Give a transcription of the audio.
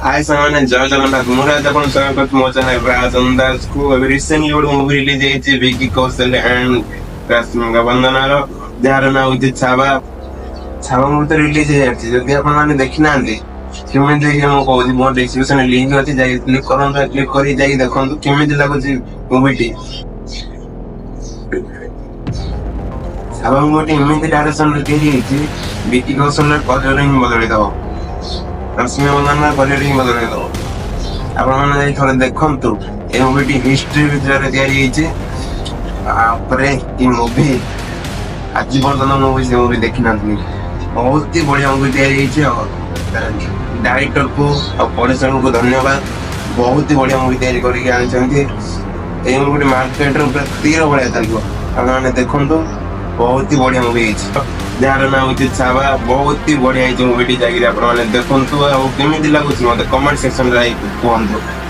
हाय सामान्य जय जगन्नाथ मुराद अपन स्वागत करछु मो चैनल राज अंदाज को अभी रिसेंटली गोटे मूवी रिलीज होइछि विकी कौशल एंड रश्मिका बंदनार जार ना होइछि छावा छावा मूवी तो रिलीज होइछि जदि अपन माने देखि नांदी केमे देखि मो कहूछि मोर डिस्क्रिप्शन लिंक अछि जाई क्लिक करंतु क्लिक करी जाई देखंतु केमे लागुछि मूवी टी छावा मूवी इमेज डायरेक्शन रे देहि होइछि विकी कौशल कलरिंग बदलै दो रश्मि बंदना कलरिंग बदलै दो आपण माने थोड़े देखंतु ए मूवी हिस्ट्री विचार तैयारी होइछि आपरे ई मूवी आज पर्यटन मूवी से मूवी देखी ना बहुत ही बढ़िया मूवी तैयारी होइछि और डायरेक्टर को और प्रोड्यूसर को धन्यवाद बहुत ही बढ़िया मूवी तैयारी करके आनिछन्ती ए मूवी मार्केट रे तीर बढ़िया चलिबो आपण माने देखंतु बहुत ही बढ़िया मूवी होइछि जार ना होइछि छावा बहुत ही बढ़िया होइछि मूवी टी जागिरा आपण माने देखंतु और केमिति लागुछि मते कमेंट सेक्शन रे कहंतु।